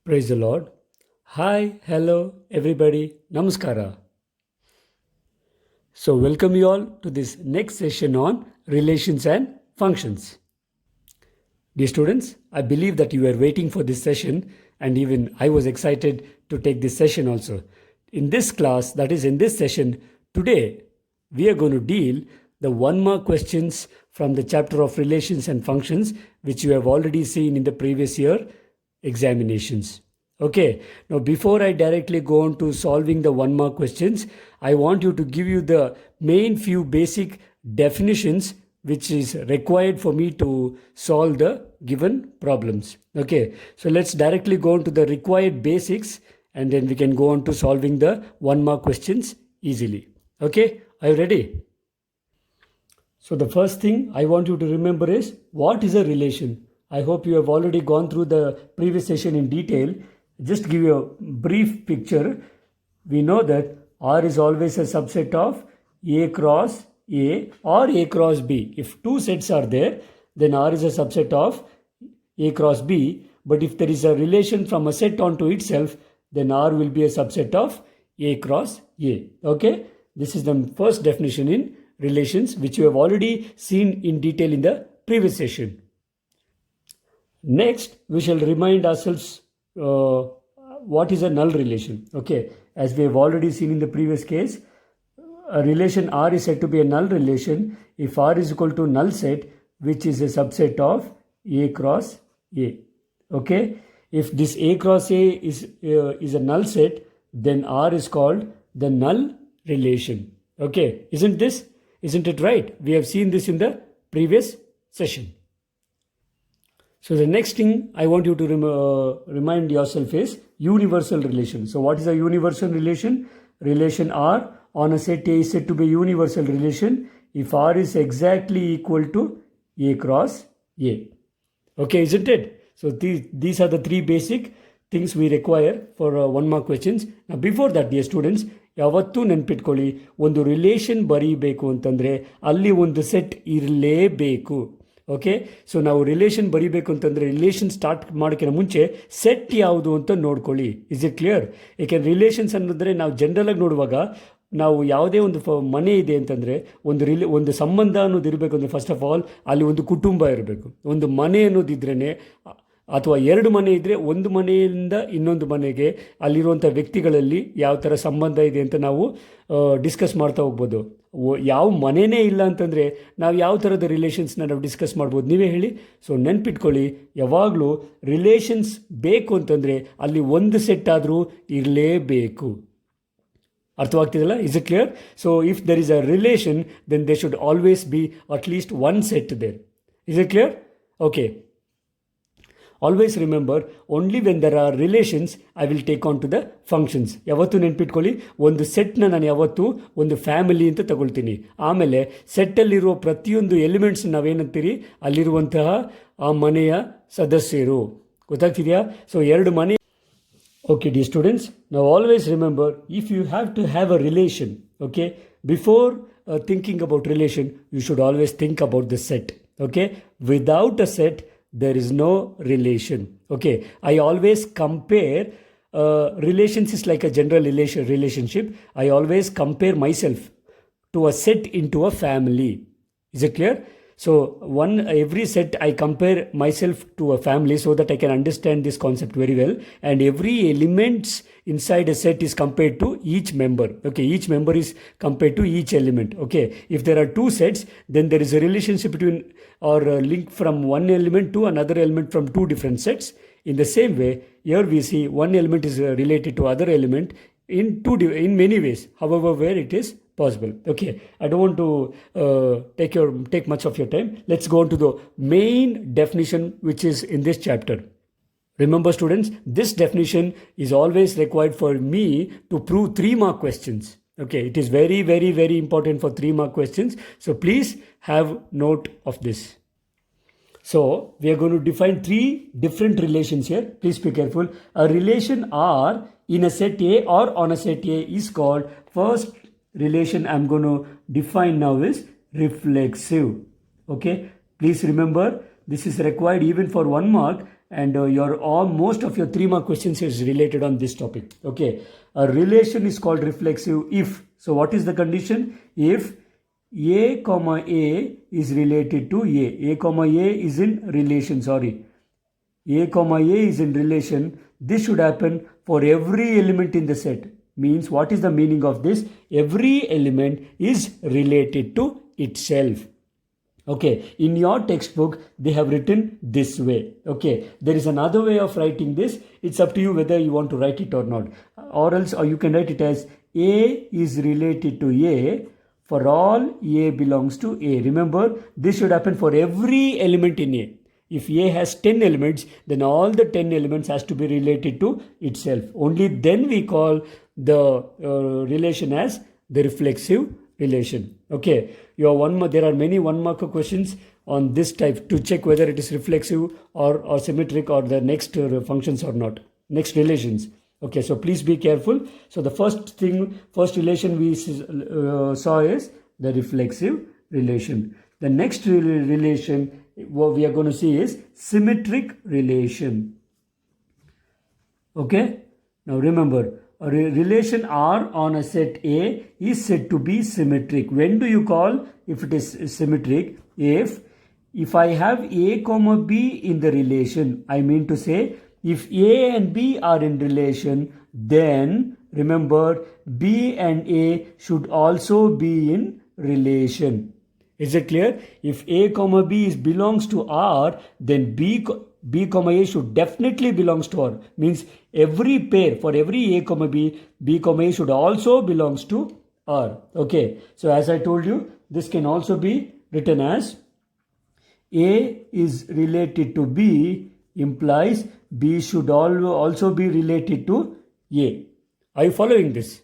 Praise the Lord. Hi, hello, everybody. Namaskara. So, welcome you all to this next session on relations and functions. Dear students, I believe that you were waiting for this session, and even I was excited to take this session also. In this class, that is in this session, today we are going to deal the 1 mark questions from the chapter of relations and functions, which you have already seen in the previous year examinations. Okay, now before I directly go on to solving the 1 mark questions, I want you to give you the main few basic definitions which is required for me to solve the given problems. Okay, so let's directly go on to the required basics, and then we can go on to solving the 1 mark questions easily. Okay, are you ready? So the first thing I want you to remember is, what is a relation? I hope you have already gone through the previous session in detail. Just give you a brief picture. We know that R is always a subset of A cross A or A cross B. If two sets are there, then R is a subset of A cross B. But if there is a relation from a set onto itself, then R will be a subset of A cross A. Okay? This is the first definition in relations, which you have already seen in detail in the previous session. Next, we shall remind ourselves what is a null relation. Okay, as we have already seen in the previous case, a relation R is said to be a null relation if R is equal to null set, which is a subset of A cross A. Okay, if this A cross A is a null set, then R is called the null relation. Okay, isn't it right? We have seen this in the previous session. So the next thing I want you to remind yourself is universal relation. So what is a universal relation? Relation R on a set A is said to be a universal relation if R is exactly equal to A cross A. Okay, isn't it? So these are the three basic things we require for 1 mark questions. Now before that, dear students, ಯಾವತ್ತೂ ನೆನ್ಪಿಟ್ಕೊಳ್ಳಿ, ಒಂದು relation ಬರೀಬೇಕು ಅಂತಂದರೆ ಅಲ್ಲಿ ಒಂದು set ಇರಲೇಬೇಕು. Okay, so ನಾವು relation ಬರೀಬೇಕು ಅಂತಂದರೆ ರಿಲೇಷನ್ ಸ್ಟಾರ್ಟ್ ಮಾಡೋಕ್ಕಿಂತ ಮುಂಚೆ ಸೆಟ್ ಯಾವುದು ಅಂತ ನೋಡ್ಕೊಳ್ಳಿ. Is it clear? ಏಕೆಂದರೆ ರಿಲೇಷನ್ಸ್ ಅನ್ನೋದ್ರೆ ನಾವು ಜನರಲಾಗಿ ನೋಡುವಾಗ ನಾವು ಯಾವುದೇ ಒಂದು ಮನೆ ಇದೆ ಅಂತಂದರೆ ಒಂದು ಸಂಬಂಧ ಅನ್ನೋದು ಇರಬೇಕು ಅಂದರೆ ಫಸ್ಟ್ ಆಫ್ ಆಲ್ ಅಲ್ಲಿ ಒಂದು ಕುಟುಂಬ ಇರಬೇಕು. ಒಂದು ಮನೆ ಅನ್ನೋದಿದ್ರೇ, ಅಥವಾ ಎರಡು ಮನೆ ಇದ್ದರೆ ಒಂದು ಮನೆಯಿಂದ ಇನ್ನೊಂದು ಮನೆಗೆ ಅಲ್ಲಿರುವಂಥ ವ್ಯಕ್ತಿಗಳಲ್ಲಿ ಯಾವ ಥರ ಸಂಬಂಧ ಇದೆ ಅಂತ ನಾವು ಡಿಸ್ಕಸ್ ಮಾಡ್ತಾ ಹೋಗ್ಬೋದು. ಯಾವ ಮನೆಯೇ ಇಲ್ಲ ಅಂತಂದರೆ ನಾವು ಯಾವ ಥರದ ರಿಲೇಷನ್ಸ್ನ ನಾವು ಡಿಸ್ಕಸ್ ಮಾಡ್ಬೋದು, ನೀವೇ ಹೇಳಿ. ಸೊ ನೆನ್ಪಿಟ್ಕೊಳ್ಳಿ, ಯಾವಾಗಲೂ ರಿಲೇಷನ್ಸ್ ಬೇಕು ಅಂತಂದರೆ ಅಲ್ಲಿ ಒಂದು ಸೆಟ್ ಆದರೂ ಇರಲೇಬೇಕು. ಅರ್ಥವಾಗ್ತಿದೆಯಲ್ಲ? Is it clear? So if there is a relation, then they should always be at least one set there. Is it clear? Okay. Always remember, only when there are relations, I will take on to the functions. ಯಾವತ್ತೂ ನೆನ್ಪಿಟ್ಕೊಳ್ಳಿ, ಒಂದು ಸೆಟ್ನ ನಾನು ಯಾವತ್ತೂ ಒಂದು family ಅಂತ ತಗೊಳ್ತೀನಿ. ಆಮೇಲೆ ಸೆಟ್ಟಲ್ಲಿರುವ ಪ್ರತಿಯೊಂದು ಎಲಿಮೆಂಟ್ಸ್ ನಾವೇನಂತೀರಿ, ಅಲ್ಲಿರುವಂತಹ ಆ ಮನೆಯ ಸದಸ್ಯರು. ಗೊತ್ತಾಗ್ತಿದೆಯಾ? ಸೊ ಎರಡು ಮನೆ. Okay, dear students, now always remember, if you have to have a relation, okay, before thinking about relation, you should always think about the set. Okay, without a set, there is no relation. Okay, I always compare relations is like a general relationship. I always compare myself to a set into a family. Is it clear? So every set I compare myself to a family so that I can understand this concept very well, and every elements inside a set is compared to each member. Okay, each member is compared to each element. Okay, if there are two sets, then there is a relationship between or a link from one element to another element from two different sets. In the same way, here we see one element is related to other element in many ways, however where it is possible. Okay, I don't want to take much of your time. Let's go on to the main definition which is in this chapter. Remember students, this definition is always required for me to prove 3-mark questions. Okay, it is very, very, very important for 3-mark questions. So please have note of this. So we are going to define 3 different relations here. Please be careful. A relation R in a set A or on a set A is called, first relation I'm going to define now is reflexive. Okay, please remember, this is required even for 1 mark. and most of your 3 mark questions is related on this topic. Okay, a relation is called reflexive if. So what is the condition? If A comma A is related to A comma A is in relation, A comma A is in relation, this should happen for every element in the set. Means what is the meaning of this? Every element is related to itself. Okay, in your textbook, they have written this way. Okay, there is another way of writing this. It's up to you whether you want to write it or not. Or else, or you can write it as A is related to A for all A belongs to A. Remember, this should happen for every element in A. If A has 10 elements, then all the 10 elements has to be related to itself. Only then we call the relation as the reflexive relation. Okay, there are many 1 mark questions on this type to check whether it is reflexive or symmetric or the next functions or not, next relations. Okay, so please be careful. So the first relation we saw is the reflexive relation. The next relation what we are going to see is symmetric relation. Okay, now remember, a relation R on a set A is said to be symmetric. When do you call if it is symmetric? If I have A comma B in the relation, I mean to say if A and B are in relation, then remember B and A should also be in relation. Is it clear? If A comma B belongs to R, then B comma A should definitely belongs to R. Means every pair, for every A comma B comma A should also belongs to R. Okay. So as I told you, this can also be written as A is related to B implies B should also be related to A. Are you following this?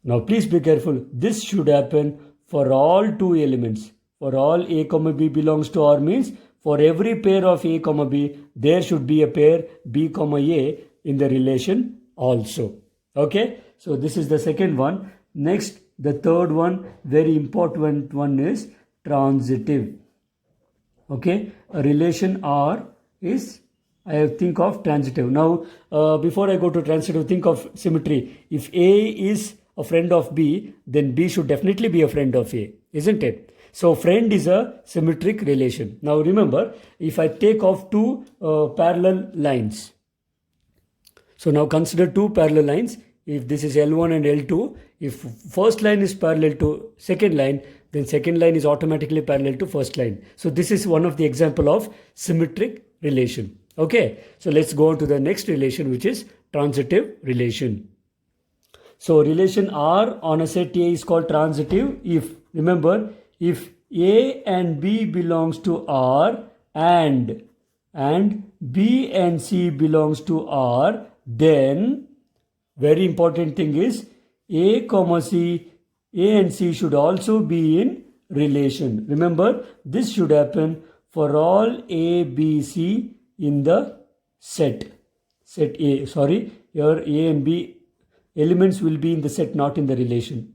Now please be careful. This should happen for all 2 elements. For all A comma B belongs to R means for every pair of A comma B, there should be a pair B comma A in the relation also. Okay, so this is the second one. Next, the third one, very important one is transitive. Okay, a relation R is, I think of transitive. Now, before I go to transitive, think of symmetry. If A is a friend of B, then B should definitely be a friend of A, isn't it? So friend is a symmetric relation. Now remember, if I take off 2 parallel lines. So now consider 2 parallel lines. If this is L1 and L2, if first line is parallel to second line, then second line is automatically parallel to first line. So this is one of the example of symmetric relation. Okay, so let's go on to the next relation, which is transitive relation. So relation R on a set A is called transitive if, remember, if A and B belongs to R and B and C belongs to R, then very important thing is A comma C, A and C should also be in relation. Remember, this should happen for all A, B, C in the set A. Sorry, here A and B elements will be in the set, not in the relation.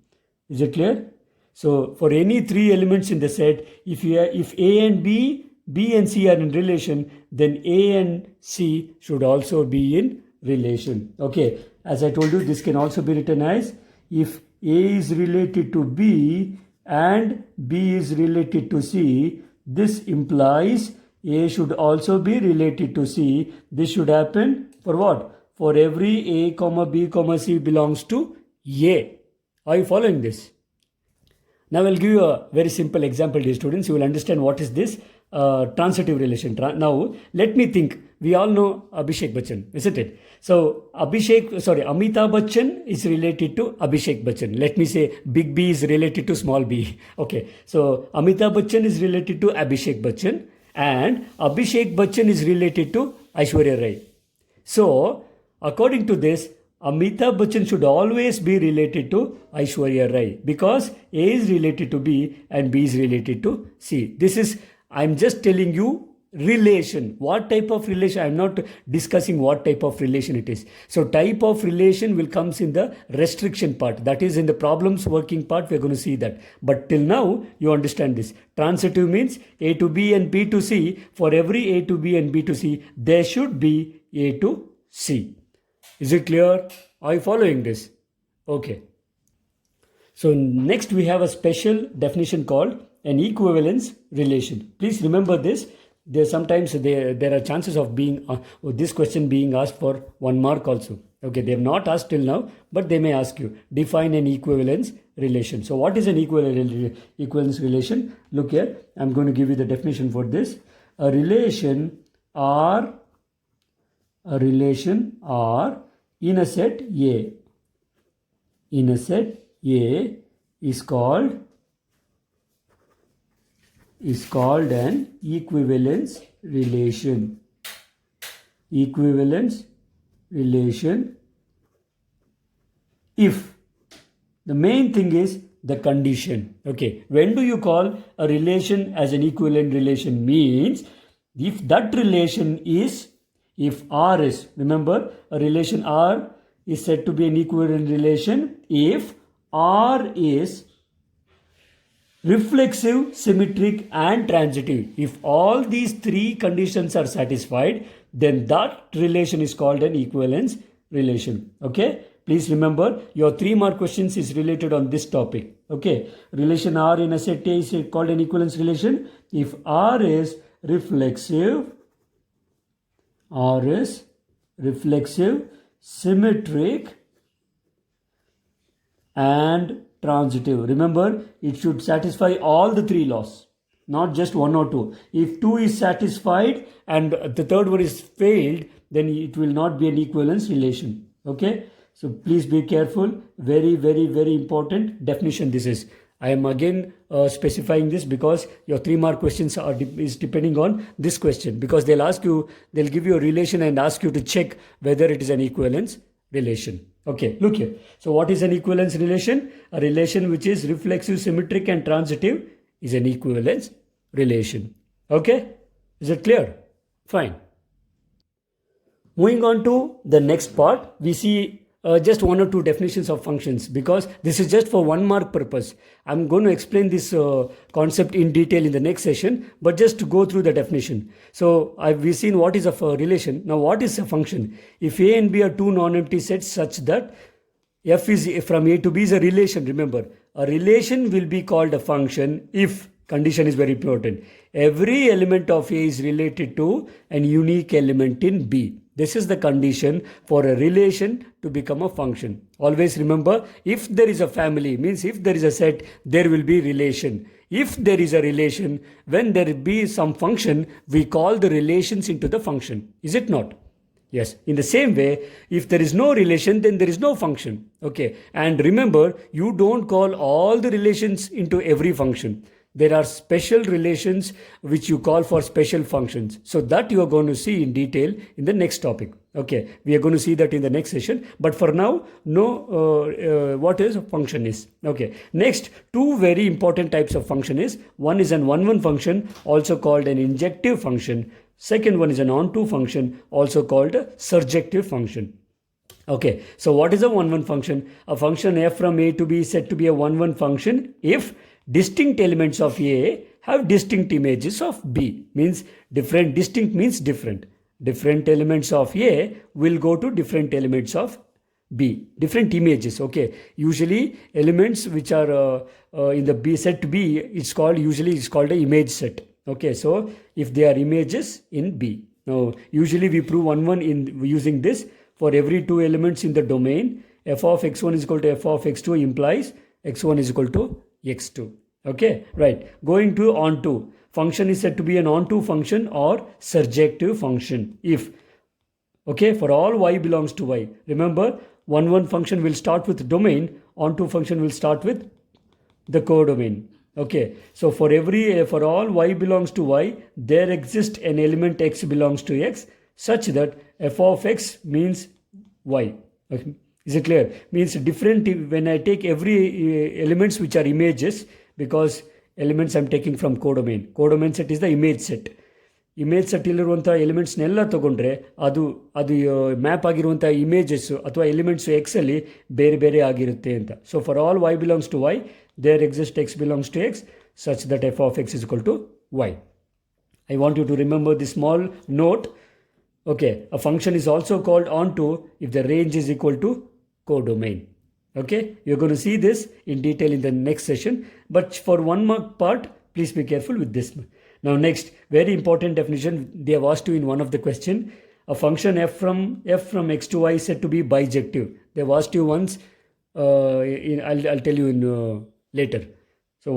Is it clear? So for any 3 elements in the set, if A and B and C are in relation, then A and C should also be in relation. Okay, as I told you, this can also be written as if A is related to B and B is related to C, this implies A should also be related to C. This should happen for what? For every A comma B comma C belongs to A. Are you following this? Now I'll give you a very simple example, dear students. You will understand what is this transitive relation. Now let me think. We all know Abhishek Bachchan, isn't it? So Amitabh Bachchan is related to Abhishek Bachchan. Let me say big B is related to small b. Okay, so Amitabh Bachchan is related to Abhishek Bachchan and Abhishek Bachchan is related to Aishwarya Rai. So according to this, Amitabh Bachchan should always be related to Aishwarya Rai because A is related to B and B is related to C. I'm just telling you relation. What type of relation? I'm not discussing what type of relation it is. So type of relation will comes in the restriction part. That is in the problems working part. We're going to see that. But till now, you understand this. Transitive means A to B and B to C. For every A to B and B to C, there should be A to C. Is it clear? Are you following this? Okay. So next we have a special definition called an equivalence relation. Please remember this. Sometimes there are chances of being this question being asked for 1 mark also. Okay, they have not asked till now, but they may ask you, define an equivalence relation. So what is an equivalence relation? Look here, I'm going to give you the definition for this. A relation R in a set A. In a set A is called an equivalence relation. Equivalence relation if the main thing is the condition. Okay, when do you call a relation as an equivalent relation? Means if that relation is, if R is, remember a relation R is said to be an equivalent relation if R is reflexive, symmetric and transitive. If all these 3 conditions are satisfied, then that relation is called an equivalence relation. Okay, please remember your 3 mark questions is related on this topic. Okay, relation R in a set A is called an equivalence relation if R is reflexive, symmetric and transitive. Remember, it should satisfy all the 3 laws, not just 1 or 2. If 2 is satisfied and the third one is failed, then it will not be an equivalence relation. Okay, so please be careful. Very, very, very important definition this is. I am again specifying this because your 3 mark questions is depending on this question, because they'll give you a relation and ask you to check whether it is an equivalence relation. Okay, look here. So what is an equivalence relation? A relation which is reflexive, symmetric and transitive is an equivalence relation. Okay, is it clear? Fine. Moving on to the next part, we see just 1 or 2 definitions of functions, because this is just for 1 mark purpose. I'm going to explain this concept in detail in the next session, but just to go through the definition. So we've seen what is a relation. Now what is a function? If A and B are 2 non-empty sets such that F is from A to B is a relation. Remember, a relation will be called a function if, condition is very important, every element of A is related to an unique element in B. This is the condition for a relation to become a function. Always remember, if there is a family, means if there is a set, there will be relation. If there is a relation, when there be some function, we call the relations into the function. Is it not? Yes. In the same way, if there is no relation, then there is no function. Okay. And remember, you don't call all the relations into every function. There are special relations which you call for special functions. So that you are going to see in detail in the next topic. Okay, we are going to see that in the next session. But for now, know what is a function is. Okay, next 2 very important types of function is, one is an one-one function, also called an injective function. Second one is an onto function, also called a surjective function. Okay, so what is a one-one function? A function f from A to B is said to be a one-one function if distinct elements of A have distinct images of B. Means different, distinct means different. Different elements of A will go to different elements of B. Different images, okay. Usually elements which are in the B set B, it's called an image set. Okay, so if they are images in B. Now, usually we prove one in using this. For every 2 elements in the domain, f of x1 is equal to f of x2 implies x1 is equal to x2. Okay, right. Going to onto. Function is said to be an onto function or surjective function if, okay, for all y belongs to y. Remember, one function will start with domain, onto function will start with the codomain. Okay, so for all y belongs to y, there exists an element x belongs to x such that f of x means y. Okay. Is it clear? Means different when I take every elements which are images, because elements I'm taking from codomain. Codomain set is the image set. Image ಸೆಟ್ಟಲ್ಲಿರುವಂಥ ಎಲಿಮೆಂಟ್ಸ್ನೆಲ್ಲ ತೊಗೊಂಡ್ರೆ ಅದು ಅದು map ಆಗಿರುವಂಥ images ಅಥವಾ elements ಎಕ್ಸಲ್ಲಿ ಬೇರೆ ಬೇರೆ ಆಗಿರುತ್ತೆ ಅಂತ. So for all y belongs to y, there exist x belongs to x, such that f of x is equal to y. I want you to remember this small note. Okay, a function is also called onto if the range is equal to codomain. Okay, you're going to see this in detail in the next session, but for 1 mark part, please be careful with this. Now next, very important definition they have asked you in one of the question. A function f from x to y is said to be bijective. They have asked you once, I'll tell you in later. So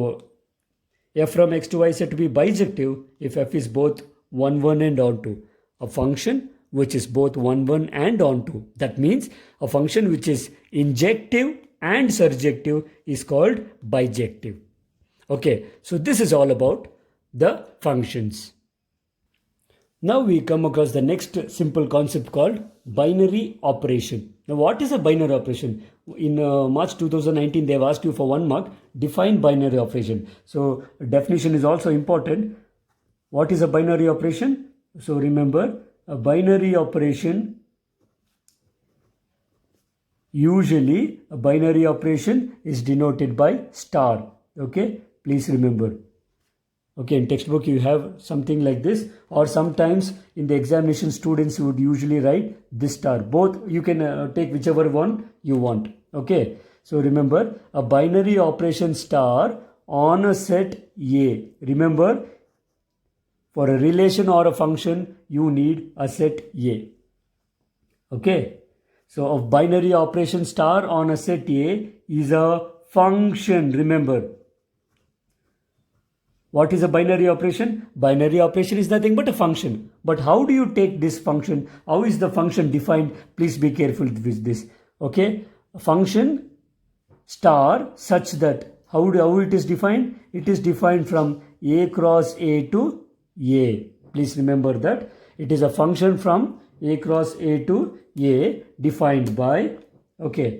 f from x to y is said to be bijective if f is both 1, 1 and onto. A function which is both 1, 1 and onto. That means a function which is injective and surjective is called bijective. Okay, so this is all about the functions. Now we come across the next simple concept called binary operation. Now what is a binary operation? In March 2019 they have asked you for 1 mark, define binary operation. So definition is also important. What is a binary operation? So remember, a binary operation, usually a binary operation is denoted by star. Okay, please remember. Okay, in textbook you have something like this, or sometimes in the examination students would usually write this star. Both you can take whichever one you want. Okay, so remember, a binary operation star on a set A. Remember, for a relation or a function you need a set A. Okay, so a binary operation star on a set A is a function. Remember, what is a binary operation? Binary operation is nothing but a function. But how do you take this function? How is the function defined? Please be careful with this. Okay, a function star such that, how it is defined? It is defined from A cross A to A. Please remember that. It is a function from A cross A to A defined by, okay,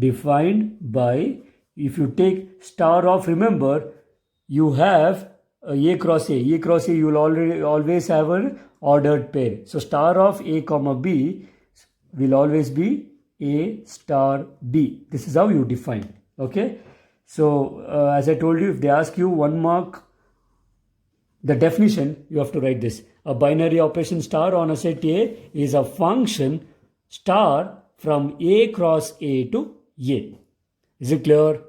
defined by, if you take star of, remember, you have A cross A. A cross A, you will always have an ordered pair. So star of A comma B will always be A star B. This is how you define. Okay. So as I told you, if they ask you 1 mark, the definition, you have to write this. A binary operation star on a set A is a function star from A cross A to A. Is it clear?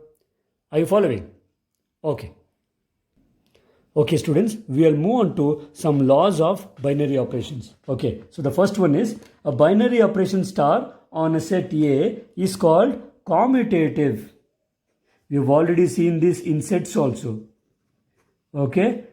Are you following? Okay. Okay, students, we will move on to some laws of binary operations. Okay, so the first one is a binary operation star on a set A is called commutative. We have already seen this in sets also. Okay,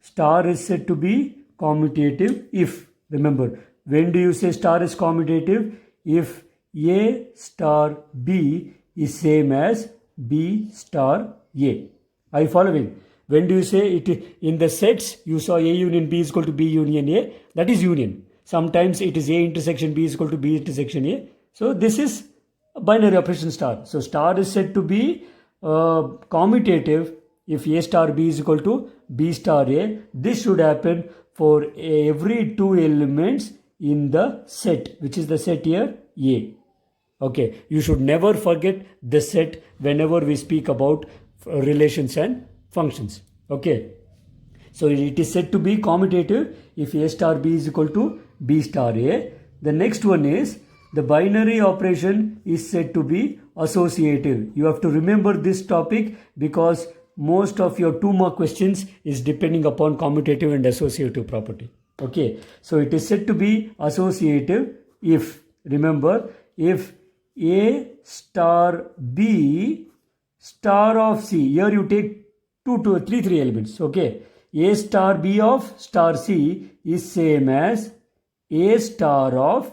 star is said to be commutative if, remember, when do you say star is commutative? If A star B is same as B star A. Are you following? When do you say it? In the sets you saw A union B is equal to B union A. That is union. Sometimes it is A intersection B is equal to B intersection A. So this is a binary operation star. So star is said to be commutative if A star B is equal to B star A. This should happen for every 2 elements in the set, which is the set here A. Okay, you should never forget the set whenever we speak about relations and functions. Okay, so it is said to be commutative if A star B is equal to B star A. The next one is the binary operation is said to be associative. You have to remember this topic because most of your 2 mark questions is depending upon commutative and associative property. Okay, so it is said to be associative if, remember, if A star B star of C, here you take 3 elements. Okay, A star B of star C is same as A star of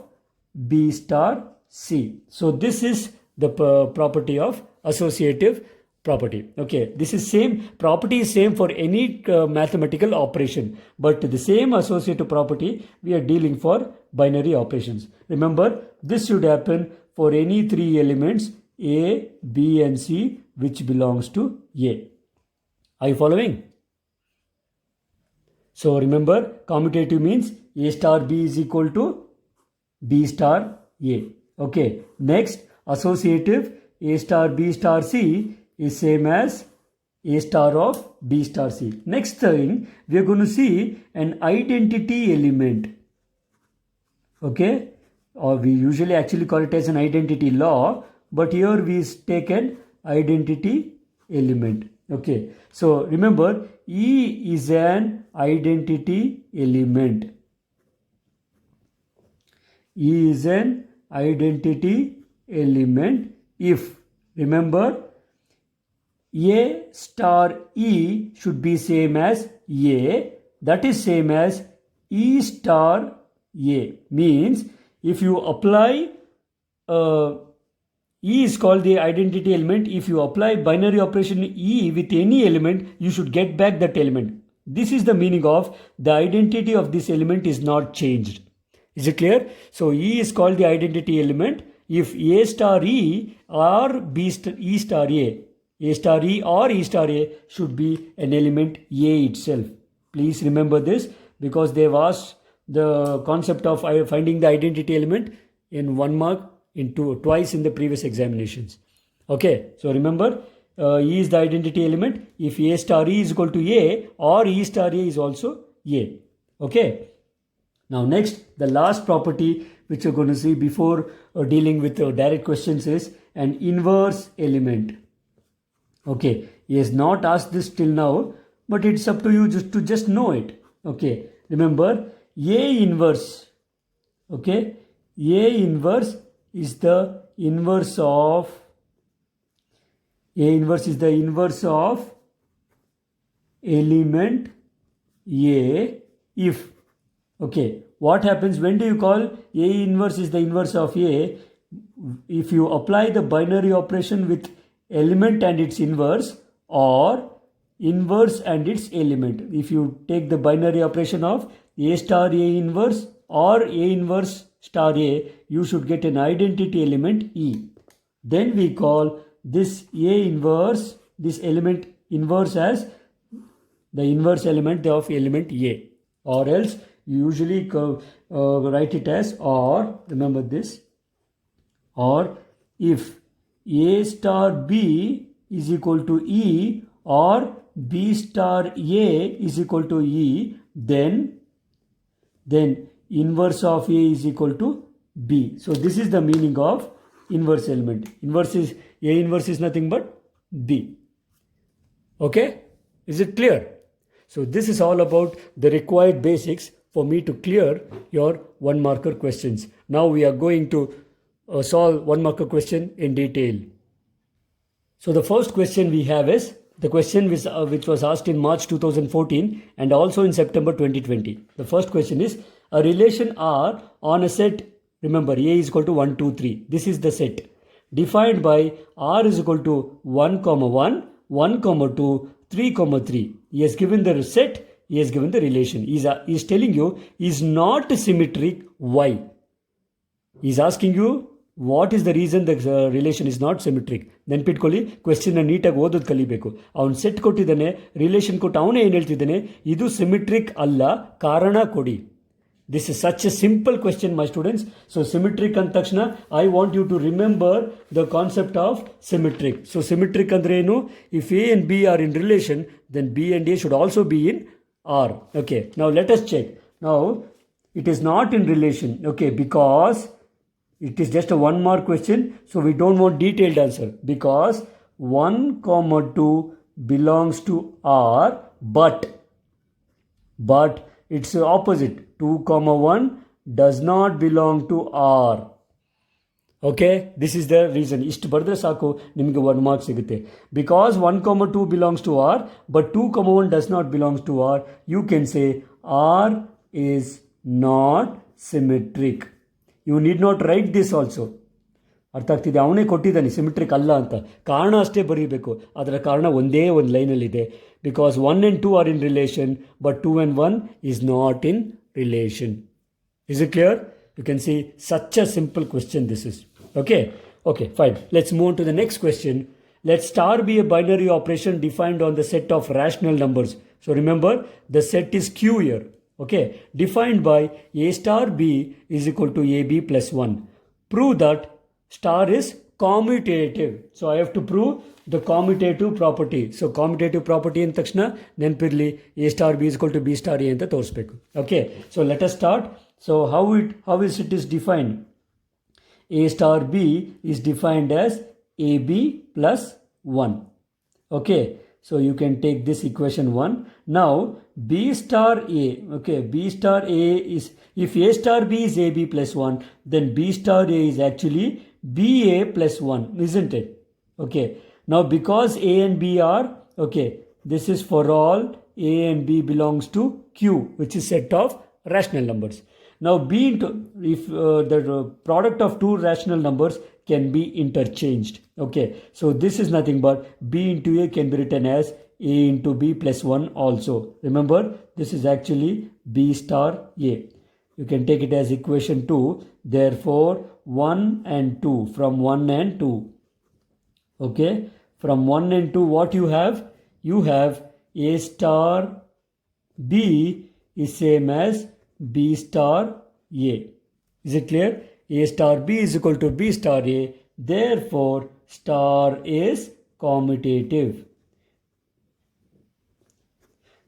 B star C. So this is the property of associative property. Okay, this is same property is same for any mathematical operation, but the same associative property we are dealing for binary operations. Remember, this should happen for any 3 elements A, B and C which belongs to A. Are you following? So remember, commutative means A star B is equal to B star A. Okay. Next, associative, A star B star C is same as A star of B star C. Next thing, we are going to see an identity element. Okay. Or we usually actually call it as an identity law, but here we take an identity element. Okay. So remember, E is an identity element. E is an identity element if, remember, A star E should be same as A, that is same as E star A. Means if you apply E is called the identity element. If you apply binary operation E with any element, you should get back that element. This is the meaning of the identity of this element is not changed. Is it clear? So E is called the identity element if A star E or E star A star E or E star A should be an element A itself. Please remember this because they've asked the concept of finding the identity element in 1 mark twice in the previous examinations. Okay, so remember, E is the identity element if A star E is equal to A or E star A is also A. Okay. Now next, the last property which you're going to see before dealing with direct questions is an inverse element. Okay, he has not asked this till now, but it's up to you just know it. Okay, remember A inverse. Okay, A inverse is the inverse of element A if. Okay, what happens when do you call A inverse is the inverse of A? If you apply the binary operation with element and its inverse or inverse and its element. If you take the binary operation of A star A inverse or A inverse star A, you should get an identity element E. Then we call this A inverse, this element inverse as the inverse element of element A, or else you usually write it as or, remember this, or if A star B is equal to E or B star A is equal to E, then inverse of A is equal to B. So this is the meaning of inverse element. Inverse is A inverse is nothing but B. Okay? Is it clear? So this is all about the required basics for me to clear your 1 marker questions. Now we are going to solve 1 marker question in detail. So the first question we have is the question which was asked in March 2014 and also in September 2020. The first question is a relation R on a set, remember A is equal to 1, 2, 3. This is the set defined by R is equal to 1, 1, 1, 2, 3, 3. He has given the set, he has given the relation. He is telling you is not symmetric. Why? He is asking you what is the reason the relation is not symmetric. ನೆನ್ಪಿಟ್ಕೊಳ್ಳಿ, question ನೀಟಾಗಿ ಓದೋದು ಕಲಿಬೇಕು. ಅವ್ನು set ಕೊಟ್ಟಿದ್ದಾನೆ, relation ಕೊಟ್ಟು ಅವನೇ ಏನು ಹೇಳ್ತಿದ್ದಾನೆ, ಇದು ಸಿಮಿಟ್ರಿಕ್ ಅಲ್ಲ, ಕಾರಣ ಕೊಡಿ. This is such a simple question my students. So symmetric ಅಂದ ತಕ್ಷಣ I want you to remember the concept of symmetric. So symmetric ಅಂದ್ರೆ ಏನು? If a and b are in relation, then b and a should also be in R. Okay, now let us check. Now it is not in relation, okay, because it is just a 1 mark question, so we don't want detailed answer, because 1, 2 belongs to R, but it's opposite. 2, 1 does not belong to R. Okay, this is the reason. ಇಷ್ಟು ಬರೆದ್ರೆ ಸಾಕು, ನಿಮಗೆ 1 mark ಸಿಗುತ್ತೆ. Because 1, 2 belongs to R, but 2, 1 does not belongs to R, you can say R is not symmetric. You need not write this also. ಅರ್ಥ ಆಗ್ತಿದೆ? ಅವನೇ ಕೊಟ್ಟಿದ್ದಾನೆ symmetric ಅಲ್ಲ ಅಂತ, ಕಾರಣ ಅಷ್ಟೇ ಬರೀಬೇಕು. ಅದರ ಕಾರಣ ಒಂದೇ ಒಂದು ಲೈನಲ್ಲಿದೆ. Because 1 and 2 are in relation, but 2 and 1 is not in relation. Is it clear? You can see such a simple question this is. Okay, fine. Let's move on to the next question. Let star be a binary operation defined on the set of rational numbers. So remember, the set is Q here. Okay, defined by A star B is equal to AB plus 1. Prove that star is commutative. So I have to prove the commutative property. So commutative property in ತಕ್ಷಣ ನೆನಪಿರಲಿ A star B is equal to B star A ಅಂತ ತೋರಿಸ್ಬೇಕು. Okay, so let us start. So how is it is defined? A star B is defined as AB plus 1. Okay, so you can take this equation 1. Now B star A, okay, B star A is, if A star B is AB plus 1, then B star A is actually BA plus 1, isn't it? Okay, now because A and B are, okay, this is for all A and B belongs to Q, which is set of rational numbers. Now B into, if the product of two rational numbers can be interchanged. Okay, so this is nothing but B into A can be written as A into B plus 1 also. Remember, this is actually B star A. You can take it as equation 2. Therefore, 1 and 2, from 1 and 2. Okay, from 1 and 2, what you have? You have A star B is same as B star A. Is it clear? A star B is equal to B star A. Therefore, star is commutative.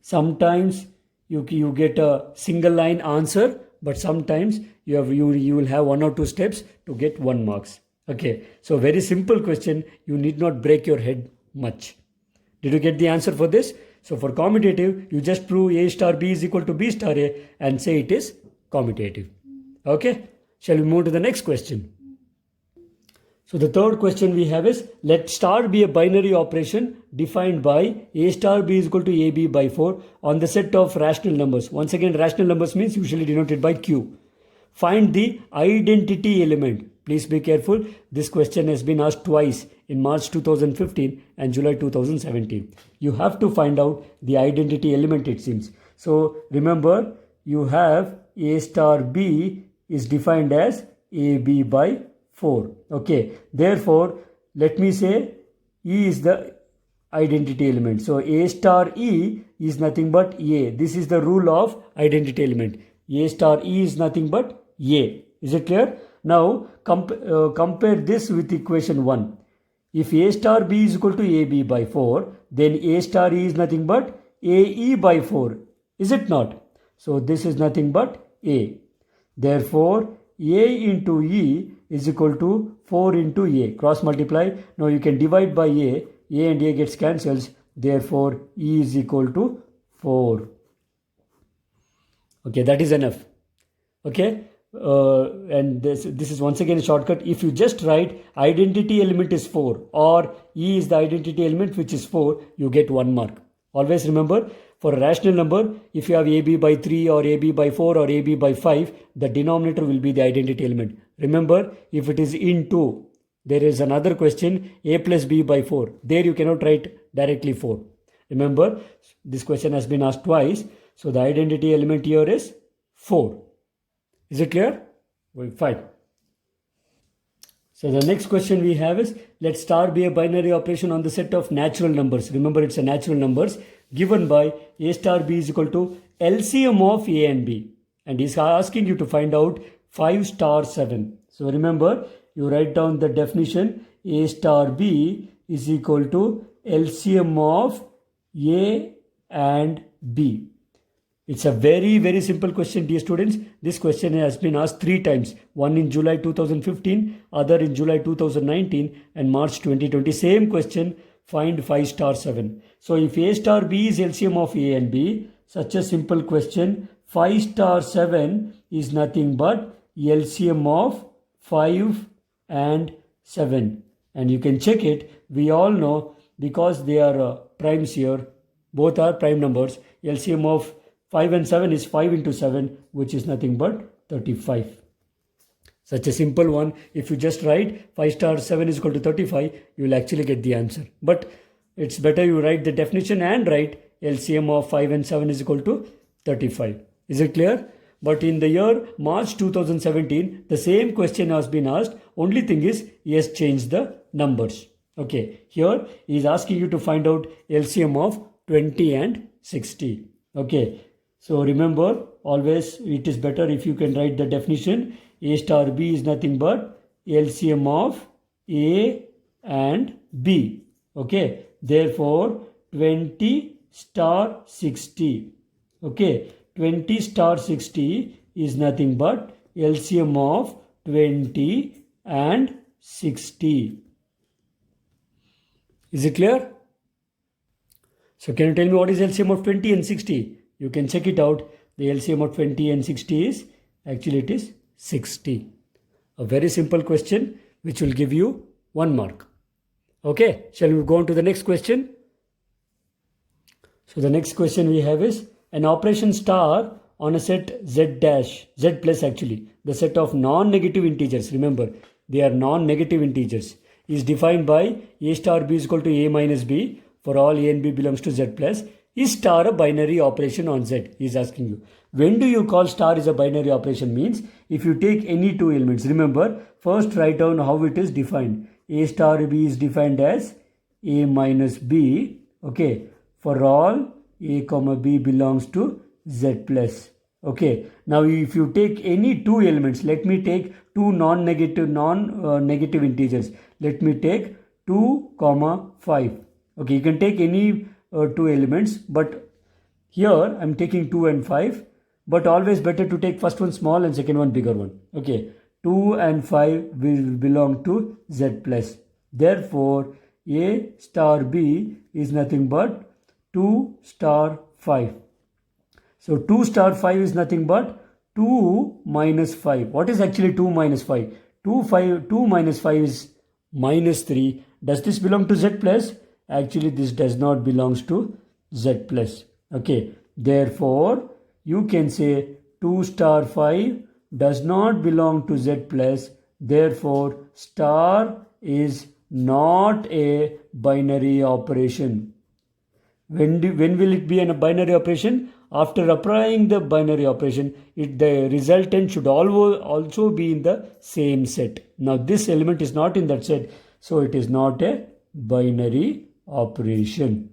Sometimes you get a single line answer, but sometimes you will have 1 or 2 steps to get 1 marks. Okay, so very simple question. You need not break your head much. Did you get the answer for this? So for commutative, you just prove A star B is equal to B star A and say it is commutative. Okay, shall we move to the next question? So the third question we have is, let star be a binary operation defined by A star B is equal to AB by 4 on the set of rational numbers. Once again, rational numbers means usually denoted by Q. Find the identity element. Please be careful. This question has been asked twice, in March 2015 and July 2017. You have to find out the identity element, it seems. So remember, you have A star B is defined as AB by 4. Okay, therefore, let me say E is the identity element. So A star E is nothing but A. This is the rule of identity element. A star E is nothing but A. Is it clear? Now compare this with equation 1. If A star B is equal to AB by 4, then A star E is nothing but AE by 4. Is it not? So this is nothing but A. Therefore, A into E is equal to 4 into A. Cross multiply. Now you can divide by A. A and A gets cancels. Therefore, E is equal to 4. Okay, that is enough. Okay. And this is once again a shortcut. If you just write identity element is 4 or E is the identity element which is 4, you get 1 mark. Always remember, for a rational number, if you have AB by 3 or AB by 4 or AB by 5, the denominator will be the identity element. Remember, if it is into, there is another question, A plus B by 4. There you cannot write directly 4. Remember, this question has been asked twice. So the identity element here is 4. Is it clear? Well, fine. So the next question we have is, let star be a binary operation on the set of natural numbers. Remember, it's a natural numbers given by A star B is equal to LCM of A and B. And he's asking you to find out 5 star 7. So remember, you write down the definition. A star B is equal to LCM of A and B. It's a very, very simple question, dear students. This question has been asked 3 times. One in July 2015, other in July 2019 and March 2020. Same question, find 5 star 7. So if A star B is LCM of A and B, such a simple question, 5 star 7 is nothing but LCM of 5 and 7. And you can check it. We all know, because they are primes here, both are prime numbers. LCM of 5 and 7 is 5 into 7, which is nothing but 35. Such a simple one. If you just write 5 star 7 is equal to 35, you will actually get the answer. But it's better you write the definition and write LCM of 5 and 7 is equal to 35. Is it clear? But in the year March 2017, the same question has been asked. Only thing is, he has changed the numbers. Okay, here he is asking you to find out LCM of 20 and 60. Okay, so remember, always it is better if you can write the definition. A star B is nothing but LCM of A and B. Okay, therefore 20 star 60. Okay, 20 star 60 is nothing but LCM of 20 and 60. Is it clear? So can you tell me what is LCM of 20 and 60? You can check it out. The LCM of 20 and 60 is, actually it is 60. A very simple question which will give you 1 mark. Okay, shall we go on to the next question? So the next question we have is an operation star on a set z dash, z plus actually, the set of non-negative integers, remember they are non-negative integers, is defined by a star b is equal to a minus b for all a and b belongs to z plus. Is star a binary operation on z? He is asking you. When do you call star is a binary operation? Means if you take any two elements, remember first write down how it is defined. A star b is defined as a minus b, okay, for all a comma b belongs to z plus. Okay, now if you take any two elements, let me take two non-negative integers. Let me take 2 comma 5. Okay, you can take any two elements, but here I am taking 2 and 5, but always better to take first one small and second one bigger one. Okay, 2 and 5 will belong to z plus. Therefore, a star b is nothing but 2 star 5. So 2 star 5 is nothing but 2 minus 5. What is actually 2 minus 5? 2 minus 5 is minus 3. Does this belong to z plus? Actually, this does not belongs to z plus. Okay, therefore you can say 2 star 5 does not belong to z plus. Therefore, star is not a binary operation. When will it be a binary operation? After applying the binary operation, the resultant should also be in the same set. Now this element is not in that set, so it is not a binary operation.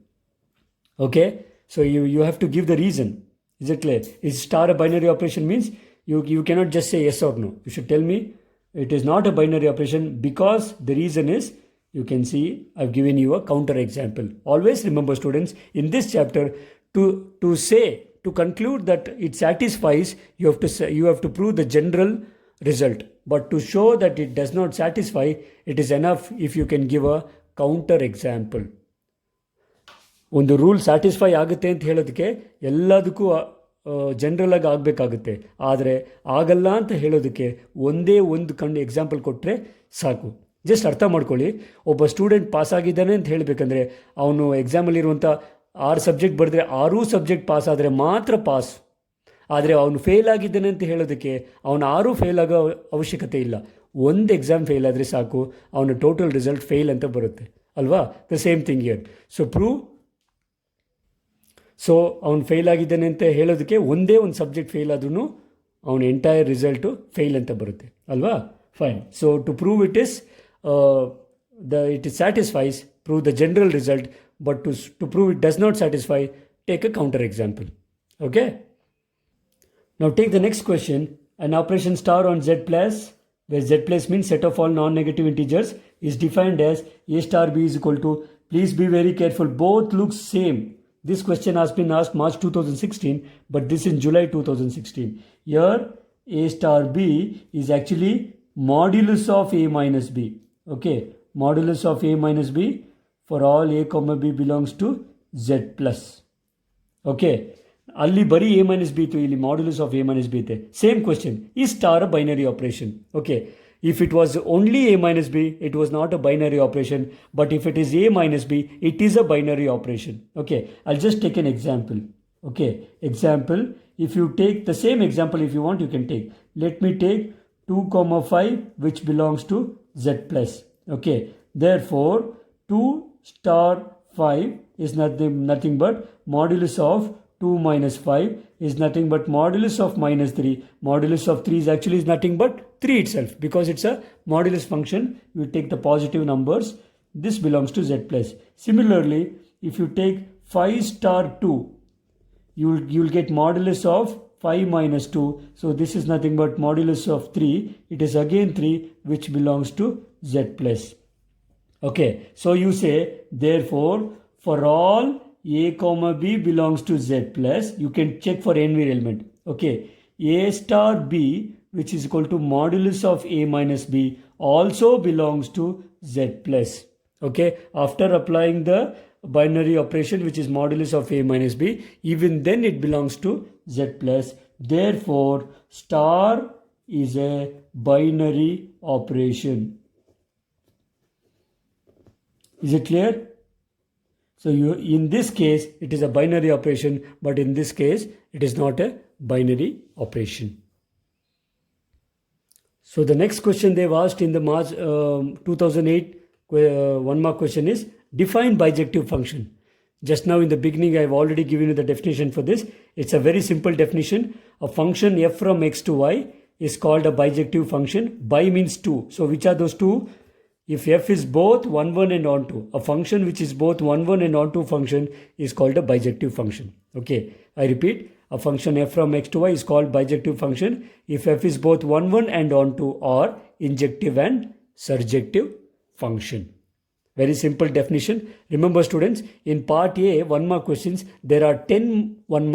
Okay, so you have to give the reason. Is it clear? Is star a binary operation? Means you cannot just say yes or no. You should tell me it is not a binary operation because the reason is, you can see I've given you a counter example. Always remember students, in this chapter, to conclude that it satisfies, you have to prove the general result. But to show that it does not satisfy, it is enough if you can give a counter example. ಒಂದು rule satisfy ಆಗುತ್ತೆ ಅಂತ ಹೇಳೋದಕ್ಕೆ ಎಲ್ಲದಕ್ಕೂ general ಆಗಿ ಆಗಬೇಕಾಗುತ್ತೆ, ಆದರೆ ಆಗಲ್ಲ ಅಂತ ಹೇಳೋದಕ್ಕೆ ಒಂದೇ ಒಂದು ಎಕ್ಸಾಂಪಲ್ ಕೊಟ್ಟರೆ ಸಾಕು. ಜಸ್ಟ್ ಅರ್ಥ ಮಾಡ್ಕೊಳ್ಳಿ, ಒಬ್ಬ ಸ್ಟೂಡೆಂಟ್ ಪಾಸ್ ಆಗಿದ್ದಾನೆ ಅಂತ ಹೇಳಬೇಕಂದ್ರೆ ಅವನು ಎಕ್ಸಾಮಲ್ಲಿರುವಂಥ 6 ಸಬ್ಜೆಕ್ಟ್ ಬರೆದ್ರೆ 6 ಸಬ್ಜೆಕ್ಟ್ ಪಾಸ್ ಆದರೆ ಮಾತ್ರ ಪಾಸ್. ಆದರೆ ಅವನು ಫೇಲ್ ಆಗಿದ್ದಾನೆ ಅಂತ ಹೇಳೋದಕ್ಕೆ ಅವನು 6 ಫೇಲ್ ಆಗೋ ಅವಶ್ಯಕತೆ ಇಲ್ಲ. ಒಂದು ಎಕ್ಸಾಮ್ ಫೇಲ್ ಆದರೆ ಸಾಕು, ಅವನ ಟೋಟಲ್ ರಿಸಲ್ಟ್ ಫೇಲ್ ಅಂತ ಬರುತ್ತೆ ಅಲ್ವಾ? The same thing here. So ಅವನು ಫೇಲ್ ಆಗಿದ್ದಾನೆ ಅಂತ ಹೇಳೋದಕ್ಕೆ ಒಂದೇ ಒಂದು ಸಬ್ಜೆಕ್ಟ್ ಫೇಲ್ ಆದ್ರೂ ಅವನ ಎಂಟೈರ್ ರಿಸಲ್ಟು ಫೇಲ್ ಅಂತ ಬರುತ್ತೆ ಅಲ್ವಾ? Fine. So to prove it satisfies, prove the general result, but to prove it does not satisfy, take a counter example. Okay? Now take the next question. An operation star on z plus, where z plus means set of all non-negative integers, is defined as a star b is equal to, please be very careful, both look same. This question has been asked March 2016, but this in July 2016. Here a star b is actually modulus of a minus b. Okay, modulus of a minus b for all a comma b belongs to z plus. Okay, ಅಲ್ಲಿ ಬರೀ a minus b ಇತ್ತು, ಇಲ್ಲಿ modulus of a minus b ಇದೆ. Same question, is star a binary operation? Okay, if it was only a minus b, it was not a binary operation, but if it is a minus b, it is a binary operation. Okay, I'll just take an example. Okay, example, if you take the same example, if you want, you can take. Let me take 2 comma 5 which belongs to z plus. Okay, therefore 2 star 5 is nothing but modulus of 2 minus 5 is nothing but modulus of minus 3. Modulus of 3 is actually nothing but 3 itself, because it's a modulus function. You take the positive numbers, this belongs to z plus. Similarly, if you take 5 star 2, you'll get modulus of 5 minus 2. So this is nothing but modulus of 3. It is again 3, which belongs to z plus. Okay, so you say, therefore, for all a comma b belongs to z plus, you can check for nth element. Okay, a star b, which is equal to modulus of a minus b, also belongs to z plus. Okay, after applying the binary operation, which is modulus of a minus b, even then it belongs to z plus. Therefore, star is a binary operation. Is it clear? So in this case, it is a binary operation, but in this case, it is not a binary operation. So the next question they've asked in the March 2008 1 mark question is, define bijective function. Just now in the beginning, I've already given you the definition for this. It's a very simple definition. A function f from x to y is called a bijective function. Bi means 2. So which are those two? If f is both 1, 1 and onto, a function which is both 1, 1 and onto function is called a bijective function. Okay, I repeat, a function f from x to y is called bijective function if f is both 1, 1 and onto or injective and surjective function. Very simple definition. Remember students, in part A, 1 mark questions, there are 10 1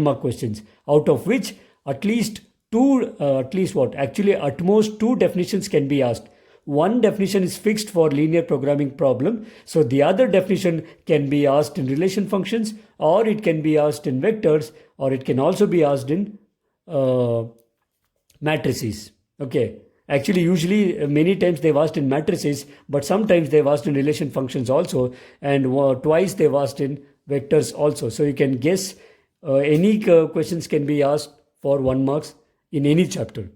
mark questions, out of which at least at most 2 definitions can be asked. One definition is fixed for linear programming problem. So the other definition can be asked in relation functions, or it can be asked in vectors, or it can also be asked in matrices. Okay. Actually, usually many times they've asked in matrices, but sometimes they've asked in relation functions also, and twice they've asked in vectors also. So you can guess any questions can be asked for 1 marks in any chapter.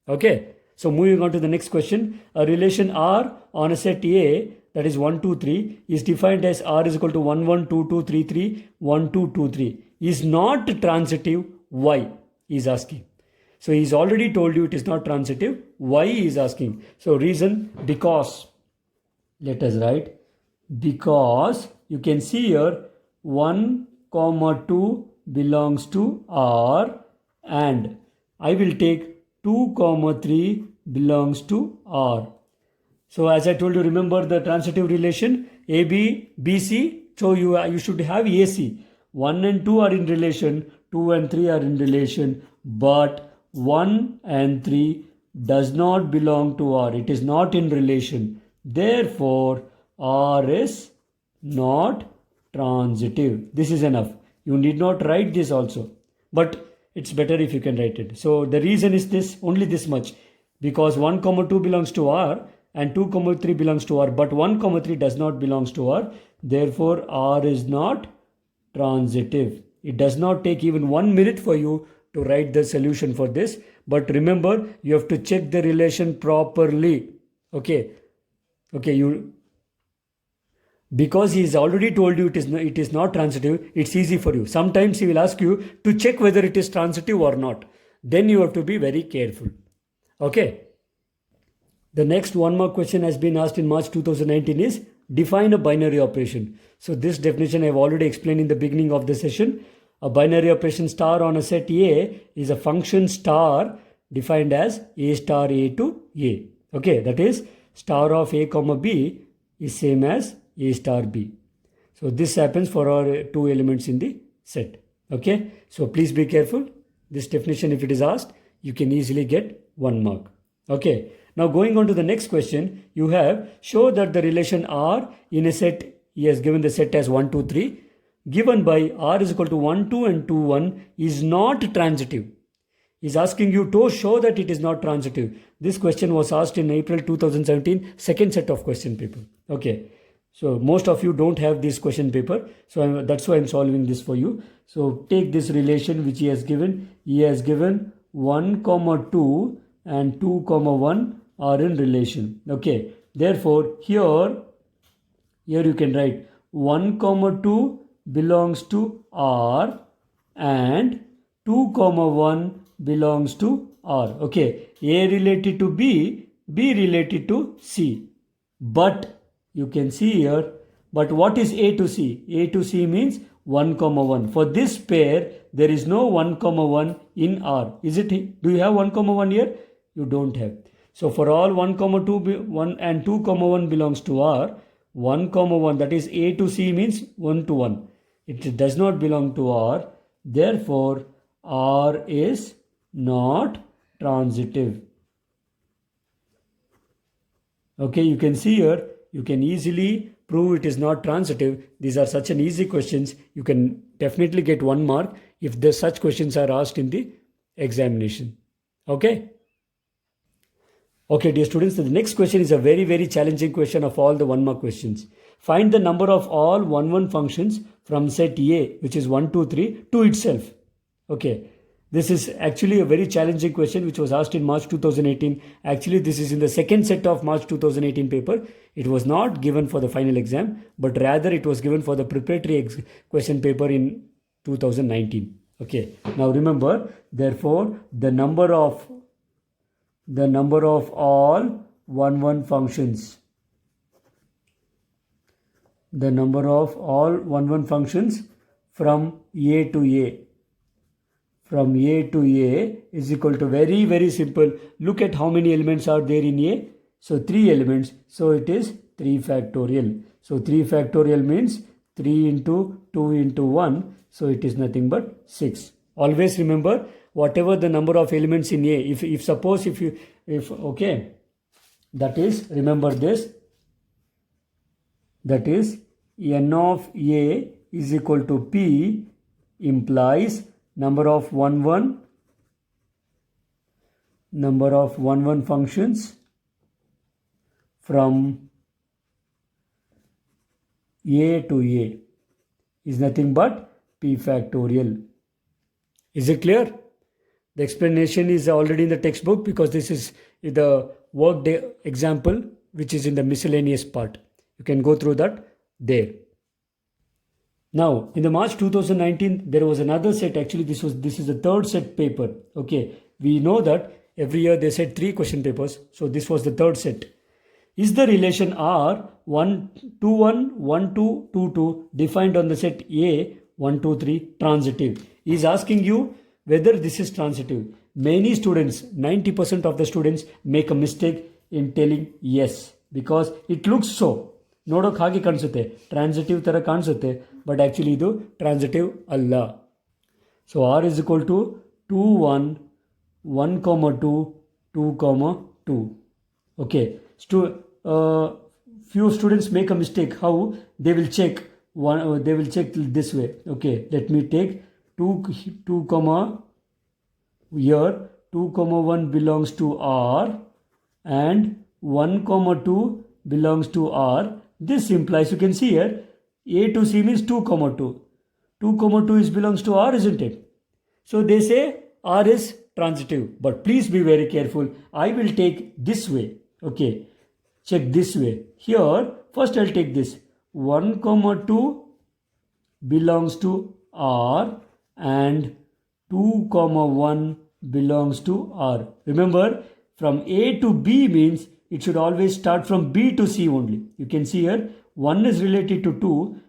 Okay. So moving on to the next question. A relation R on a set A, that is 1, 2, 3, is defined as R is equal to 1, 1, 2, 2, 3, 3, 1, 2, 2, 3. Is not transitive. Why? He is asking. So he's already told you it is not transitive. Why he is asking? So reason, because. Let us write. Because you can see here 1, 2 belongs to R, and I will take 2, 3 belongs to R. So as I told you, remember the transitive relation AB, BC. So you should have AC. 1 and 2 are in relation, 2 and 3 are in relation, but 1 and 3 does not belong to R. It is not in relation. Therefore, R is not transitive. This is enough. You need not write this also. But it's better if you can write it. So the reason is this, only this much. Because 1, 2 belongs to R and 2, 3 belongs to R. But 1, 3 does not belongs to R. Therefore, R is not transitive. It does not take even 1 minute for you to write the solution for this. But remember, you have to check the relation properly. Okay. Because he has already told you it is not transitive, it's easy for you. Sometimes he will ask you to check whether it is transitive or not. Then you have to be very careful. Okay. The next 1 mark question has been asked in March 2019 is, define a binary operation. So this definition I have already explained in the beginning of the session. A binary operation star on a set A is a function star defined as A star A to A. Okay, that is star of A comma B is same as A star B. So this happens for our 2 elements in the set. Okay, so please be careful. This definition, if it is asked, you can easily get 1 mark. Okay, now going on to the next question, you have show that the relation R in a set, he has given the set as 1, 2, 3, given by R is equal to 1, 2 and 2, 1 is not transitive. He is asking you to show that it is not transitive. This question was asked in April 2017, second set of question paper. Okay. So most of you don't have this question paper. So that's why I'm solving this for you. So take this relation which he has given. He has given 1, 2 and 2, 1 are in relation. Okay. Therefore, here you can write 1, 2 belongs to R and 2, 1 belongs to R. Okay. A related to B, B related to C. But you can see here, but what is A to C? A to C means 1, 1. For this pair, there is no 1 comma 1 in R. Is it? Do you have 1 comma 1 here? You don't have. So for all 1 comma 2, 1 and 2 comma 1 belongs to R. 1 comma 1, that is A to C, means 1 to 1. It does not belong to R. Therefore, R is not transitive. Okay, you can see here, you can easily prove it is not transitive. These are such an easy questions. You can definitely get 1 mark if such questions are asked in the examination. Okay. Okay, dear students, the next question is a very, very challenging question of all the 1 mark questions. Find the number of all 1 functions from set A, which is 1, 2, 3, to itself. Okay, this is actually a very challenging question which was asked in March 2018. Actually, this is in the second set of March 2018 paper. It was not given for the final exam, but rather it was given for the preparatory question paper in 2019. Okay, now remember, therefore, the number of all 1 functions, the number of all 1 functions from A to A, from A to A is equal to, very, very simple. Look at how many elements are there in A. So 3 elements. So it is 3 factorial. So 3 factorial means 3 into 2 into 1. So it is nothing but 6. Always remember, whatever the number of elements in A, okay, that is, remember this, that is n of A is equal to P implies number of 1 functions from A to A is nothing but P factorial. Is it clear? The explanation is already in the textbook because this is the workday example which is in the miscellaneous part. You can go through that there. Now, in the March 2019, there was another set. Actually, this is the third set paper. Okay, we know that every year they set 3 question papers. So this was the third set. Is the relation R 1, 2, 1, 1, 2, 2, 2 defined on the set A 1, 2, 3 transitive? He is asking you whether this is transitive. Many students, 90% of the students make a mistake in telling yes because it looks so. ನೋಡೋಕೆ ಹಾಗೆ ಕಾಣಿಸುತ್ತೆ, transitive ಥರ ಕಾಣಿಸುತ್ತೆ, but actually ಇದು transitive ಅಲ್ಲ. So R is equal to 2, 1, 1, 2, 2, 2. Okay, few students make a mistake. How? They will check this way. Okay, let me take 2 comma here 2 comma 1 belongs to R and 1 comma 2 belongs to R. This implies, you can see here, A to C means 2 comma 2. 2 comma 2 belongs to R, isn't it? So they say R is transitive. But please be very careful. I will take this way. Okay, check this way. Here, first I'll take this. 1 comma 2 belongs to R and 2 comma 1 belongs to R. Remember, from A to B means it should always start from B to C only. You can see here 1 is related to 2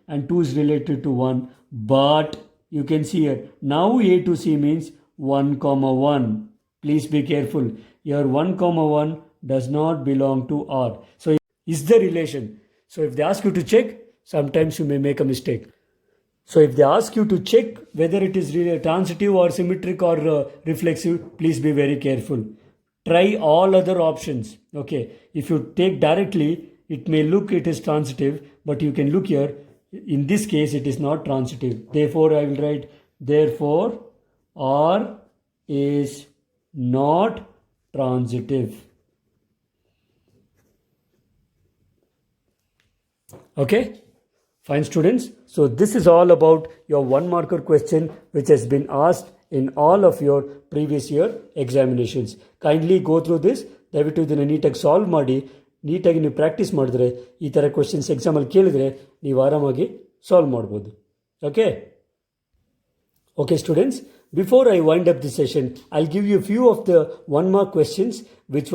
and 2 is related to 1. But you can see here now A to C means 1 comma 1. Please be careful. Here 1 comma 1 does not belong to R. So is the relation. So if they ask you to check, sometimes you may make a mistake. So if they ask you to check whether it is really transitive or symmetric or reflexive, please be very careful. Try all other options. Okay, if you take directly, it may look it is transitive, but you can look here. In this case, it is not transitive. Therefore, I will write, therefore, R is not transitive. Okay, fine students. So this is all about your 1 marker question which has been asked in all of your previous year examinations. Kindly go through this. ದಯವಿಟ್ಟು ಇದನ್ನು ನೀಟಾಗಿ solve ಮಾಡಿ, ನೀಟಾಗಿ ನೀವು practice ಮಾಡಿದ್ರೆ ಈ ಥರ questions ಎಕ್ಸಾಮಲ್ಲಿ ಕೇಳಿದ್ರೆ ನೀವು ಆರಾಮಾಗಿ ಸಾಲ್ವ್ ಮಾಡ್ಬೋದು. Okay students, before I wind up this session, I'll give you a few of the 1 mark questions which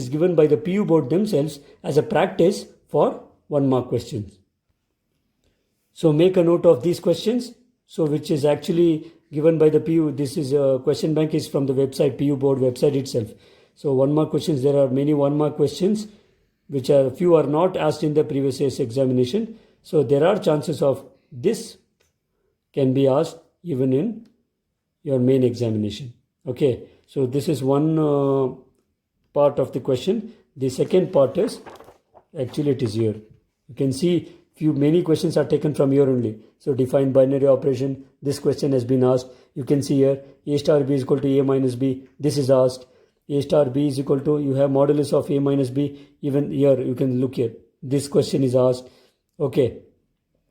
is given by the PU board themselves as a practice for 1 mark questions. So make a note of these questions, so which is actually given by the PU. This is a question bank is from the website, PU board website itself. So 1 mark questions, there are many 1 mark questions which are few are not asked in the previous year's examination. So there are chances of this can be asked even in your main examination. Okay, so this is one part of the question. The second part is, actually it is here. You can see many questions are taken from here only. So define binary operation, this question has been asked. You can see here A star B is equal to A minus B, this is asked. A star B is equal to, you have modulus of A minus B, even here you can look here, this question is asked. Okay,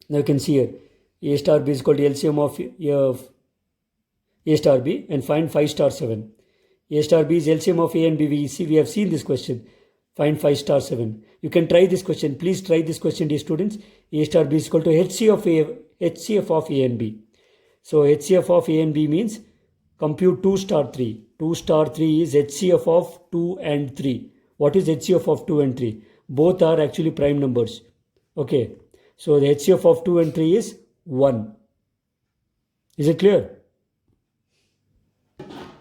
now you can see here A star B is equal to LCM of A star B and find 5 star 7. A star B is LCM of A and B. We have seen this question. Find 5 star 7. You can try this question. Please try this question, dear students. A star B is equal to HCF of A and B. So HCF of A and B means compute 2 star 3. 2 star 3 is HCF of 2 and 3. What is HCF of 2 and 3? Both are actually prime numbers. Okay. So the HCF of 2 and 3 is 1. Is it clear?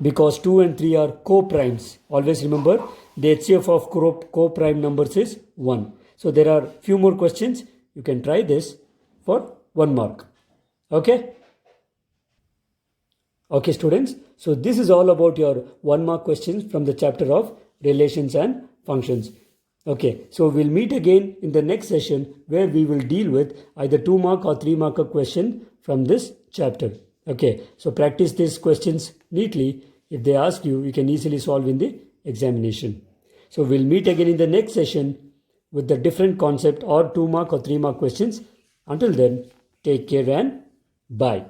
Because 2 and 3 are co-primes. Always remember, the HCF of co-prime numbers is 1. So there are few more questions. You can try this for 1 mark. Okay? Okay, students. So this is all about your 1 mark questions from the chapter of relations and functions. Okay, so we'll meet again in the next session where we will deal with either 2 mark or 3 mark question from this chapter. Okay, so practice these questions neatly. If they ask you, you can easily solve in the examination. So we'll meet again in the next session with the different concept or 2 mark or 3 mark questions. Until then, take care and bye.